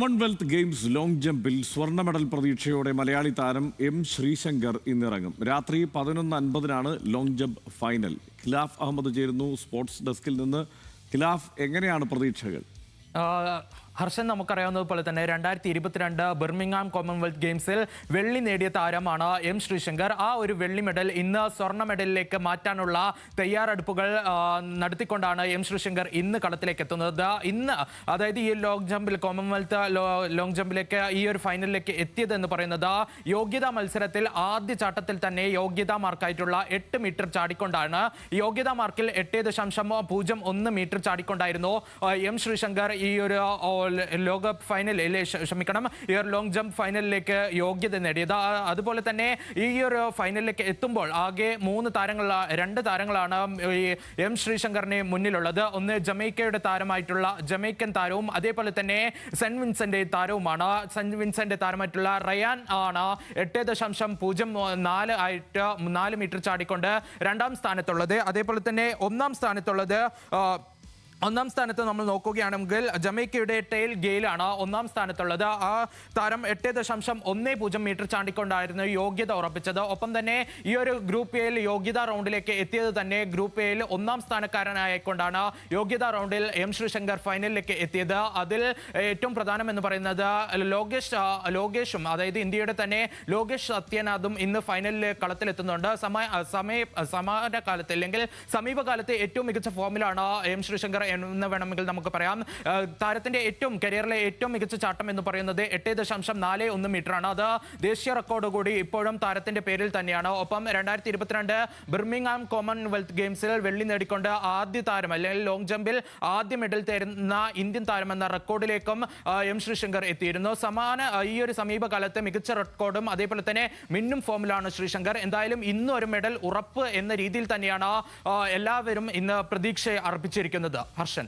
Commonwealth games long ജമ്പിൽ സ്വർണ്ണ medal പ്രതീക്ഷയോടെ മലയാളി താരം എം ശ്രീശങ്കർ ഇന്നിറങ്ങും. രാത്രി 11:50-നാണ് ലോങ് ജമ്പ് ഫൈനൽ. ഖിലാഫ് അഹമ്മദ് ചേരുന്നു സ്പോർട്സ് ഡെസ്കിൽ നിന്ന്. ഖിലാഫ്, എങ്ങനെയാണ് പ്രതീക്ഷകൾ? ഹർഷൻ, നമുക്കറിയാവുന്നതുപോലെ തന്നെ 2022 ബർമിംഗ്ഹാം കോമൺവെൽത്ത് ഗെയിംസിൽ വെള്ളി നേടിയ താരമാണ് എം ശ്രീശങ്കർ. ആ ഒരു വെള്ളി മെഡൽ ഇന്ന് സ്വർണ്ണ മെഡലിലേക്ക് മാറ്റാനുള്ള തയ്യാറെടുപ്പുകൾ നടത്തിക്കൊണ്ടാണ് എം ശ്രീശങ്കർ ഇന്ന് കളത്തിലേക്ക് എത്തുന്നത്. ഇന്ന്, അതായത് ഈ ലോങ് ജമ്പിൽ, കോമൺവെൽത്ത് ലോങ് ജമ്പിലേക്ക് ഈ ഒരു ഫൈനലിലേക്ക് എത്തിയത് എന്ന് പറയുന്നത് യോഗ്യതാ മത്സരത്തിൽ ആദ്യ ചാട്ടത്തിൽ തന്നെ യോഗ്യതാ മാർക്കായിട്ടുള്ള 8 മീറ്റർ ചാടിക്കൊണ്ടാണ്. യോഗ്യതാ മാർക്കിൽ 8.01 മീറ്റർ ചാടിക്കൊണ്ടായിരുന്നു എം ശ്രീശങ്കർ ഈ ഒരു ലോകകപ്പ് ഫൈനലിൽ ഈ ഒരു ലോങ് ജമ്പ് ഫൈനലിലേക്ക് യോഗ്യത നേടിയത്. അതുപോലെ തന്നെ ഈ ഒരു ഫൈനലിലേക്ക് എത്തുമ്പോൾ ആകെ 2 താരങ്ങളാണ് ഈ എം ശ്രീശങ്കറിന് മുന്നിലുള്ളത്. ഒന്ന് ജമൈക്കയുടെ താരമായിട്ടുള്ള ജമൈക്കൻ താരവും അതേപോലെ തന്നെ സെന്റ് വിൻസെന്റ് താരവുമാണ്. സെന്റ് വിൻസെന്റ് താരമായിട്ടുള്ള റയാൻ ആണ് 8.04 ആയിട്ട് 4 മീറ്റർ ചാടിക്കൊണ്ട് 2ാം സ്ഥാനത്തുള്ളത്. അതേപോലെ തന്നെ 1ാം സ്ഥാനത്ത് നമ്മൾ നോക്കുകയാണെങ്കിൽ ജമൈക്കയുടെ ടെയിൽ ഗെയിലാണ് 1ാം സ്ഥാനത്തുള്ളത്. ആ താരം 8.10 മീറ്റർ ചാടിക്കൊണ്ടായിരുന്നു യോഗ്യത ഉറപ്പിച്ചത്. ഒപ്പം തന്നെ ഈ ഒരു ഗ്രൂപ്പ് എയിൽ യോഗ്യതാ റൗണ്ടിലേക്ക് എത്തിയത് തന്നെ ഗ്രൂപ്പ് എയിൽ 1ാം സ്ഥാനക്കാരനായിക്കൊണ്ടാണ് യോഗ്യതാ റൗണ്ടിൽ എം ശ്രീശങ്കർ ഫൈനലിലേക്ക് എത്തിയത്. അതിൽ ഏറ്റവും പ്രധാനം എന്ന് പറയുന്നത് ലോകേഷും, അതായത് ഇന്ത്യയുടെ തന്നെ ലോകേഷ് സത്യനാഥും ഇന്ന് ഫൈനലിൽ കളത്തിലെത്തുന്നുണ്ട്. സമാനകാലത്ത് അല്ലെങ്കിൽ സമീപകാലത്തെ ഏറ്റവും മികച്ച ഫോമിലാണ് എം ശ്രീശങ്കർ എന്ന് വേണമെങ്കിൽ നമുക്ക് പറയാം. താരത്തിന്റെ കരിയറിലെ ഏറ്റവും മികച്ച ചാട്ടം എന്ന് പറയുന്നത് 8.41 മീറ്റർ ആണ്. അത് ദേശീയ റെക്കോർഡ് കൂടി ഇപ്പോഴും താരത്തിന്റെ പേരിൽ തന്നെയാണ്. ഒപ്പം 2022 ബർമിംഗ്ഹാം കോമൺവെൽത്ത് ഗെയിംസിൽ വെള്ളി നേടിക്കൊണ്ട് ആദ്യ താരം, അല്ലെങ്കിൽ ലോങ് ജമ്പിൽ ആദ്യ മെഡൽ തരുന്ന ഇന്ത്യൻ താരം എന്ന റെക്കോർഡിലേക്കും എം ശ്രീശങ്കർ എത്തിയിരുന്നു. ഈ ഒരു സമീപകാലത്ത് മികച്ച റെക്കോർഡും അതേപോലെ തന്നെ മിന്നും ഫോമിലാണ് ശ്രീശങ്കർ. എന്തായാലും ഇന്ന് ഒരു മെഡൽ ഉറപ്പ് എന്ന രീതിയിൽ തന്നെയാണ് എല്ലാവരും ഇന്ന് പ്രതീക്ഷ അർപ്പിച്ചിരിക്കുന്നത്. ഹർഷൻ.